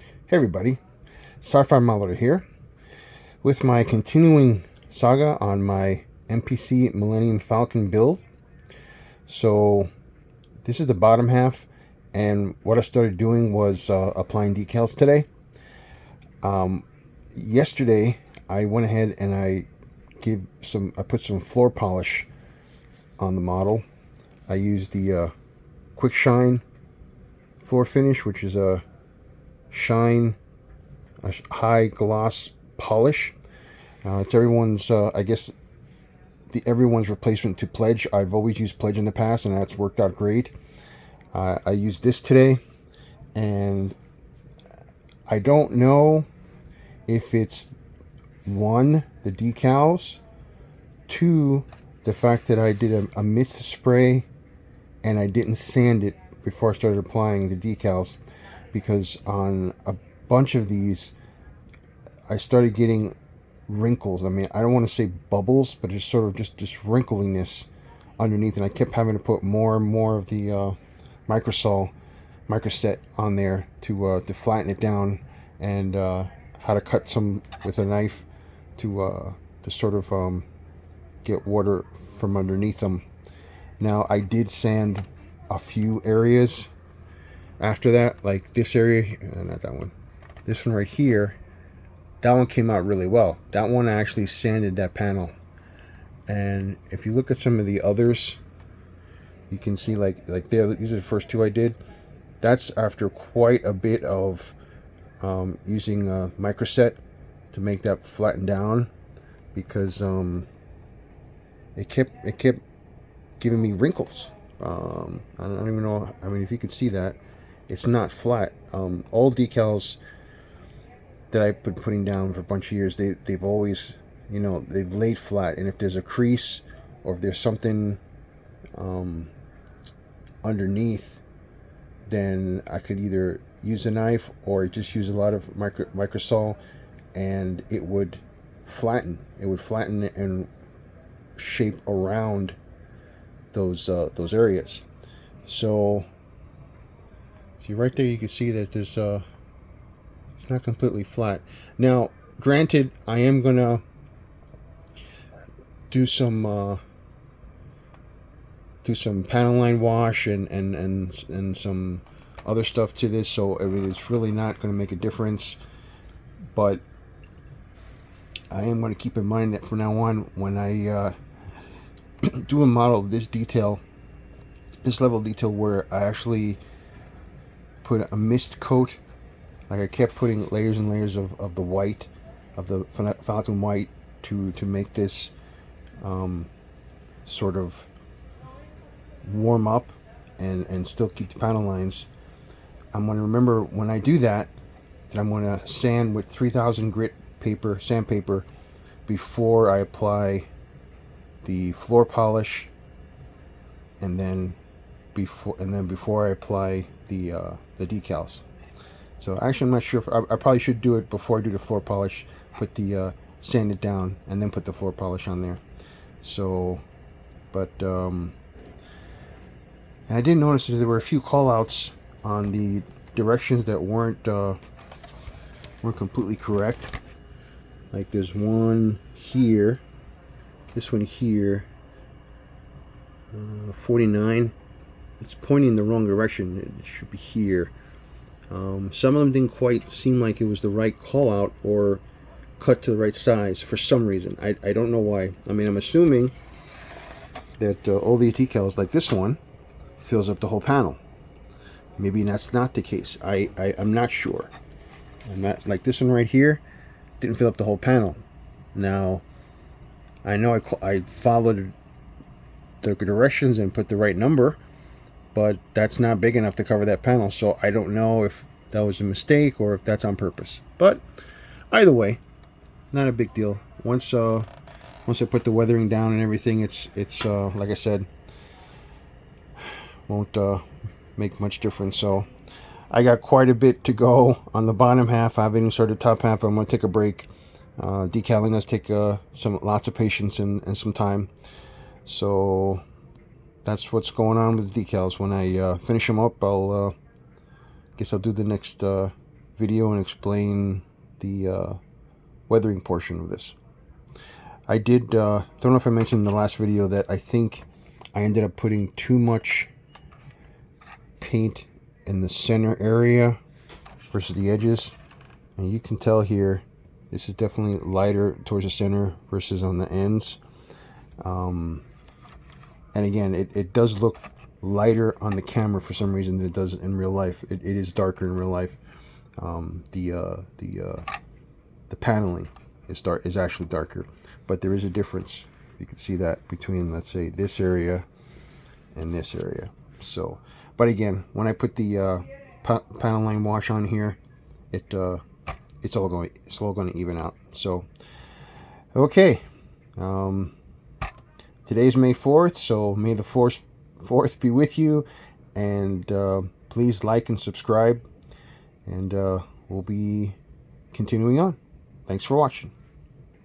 Hey everybody, Sci-Fi Modeler here with my continuing saga on my MPC Millennium Falcon build. So this is the bottom half, and what I started doing was applying decals today. Yesterday I went ahead and I put some floor polish on the model. I used the Quick Shine floor finish, which is a high gloss polish. It's everyone's, I guess, everyone's replacement to Pledge. I've always used Pledge in the past, and that's worked out great. I used this today, and I don't know if it's one, the decals, two, the fact that I did a mist spray and I didn't sand it before I started applying the decals, because on a bunch of these I started getting wrinkles. I mean, I don't want to say bubbles, but just sort of just wrinkliness underneath, and I kept having to put more and more of the microset on there to flatten it down, and how to cut some with a knife to sort of get water from underneath them. Now I did sand a few areas after that, like this area, not that one, this one right here. That one came out really well. That one I actually sanded that panel. And if you look at some of the others, you can see like there, these are the first two I did. That's after quite a bit of using a microset to make that flatten down, because it kept giving me wrinkles. I don't even know. I mean, if you could see that, it's not flat. All decals that I've been putting down for a bunch of years, they've always, they've laid flat. And if there's a crease or if there's something underneath, then I could either use a knife or just use a lot of microsol, and it would flatten. It would flatten and shape around those areas. So see right there, you can see that there's it's not completely flat. Now, granted, I am gonna do some panel line wash and some other stuff to this, so I mean, it's really not going to make a difference. But I am going to keep in mind that from now on, when I do a model of this level of detail, where I actually put a mist coat, like I kept putting layers and layers of the white, of the Falcon white, to make this sort of warm up and still keep the panel lines. I'm going to remember when I do that I'm going to sand with 3000 grit paper, sandpaper, before I apply the floor polish, and then before I apply the decals. So actually, I'm not sure if I probably should do it before I do the floor polish, put the sand it down, and then put the floor polish on there. So, but and I did notice that there were a few call outs on the directions that weren't completely correct. Like there's one here, this one here, 49. It's pointing in the wrong direction. It should be here. Some of them didn't quite seem like it was the right call out or cut to the right size for some reason. I don't know why. I mean, I'm assuming that all the decals, like this one, fills up the whole panel. Maybe that's not the case. I'm not sure. And that, like this one right here, didn't fill up the whole panel. Now, I know I followed the directions and put the right number, but that's not big enough to cover that panel. So I don't know if that was a mistake or if that's on purpose. But either way, not a big deal. Once I put the weathering down and everything, it's like I said, won't make much difference. So I got quite a bit to go on the bottom half. I haven't even started the top half. I'm going to take a break. Decaling does take lots of patience and some time. So that's what's going on with the decals. When I finish them up, guess I'll do the next video and explain the weathering portion of this. I don't know if I mentioned in the last video that I think I ended up putting too much paint in the center area versus the edges. And you can tell here, this is definitely lighter towards the center versus on the ends. And again, it does look lighter on the camera for some reason than it does in real life. It is darker in real life. The paneling is actually darker, but there is a difference. You can see that between, let's say, this area and this area. So, but again, when I put the panel line wash on here, it's all going to even out. So, okay. Today's May 4th, so may the 4th be with you, and please like and subscribe, and we'll be continuing on. Thanks for watching.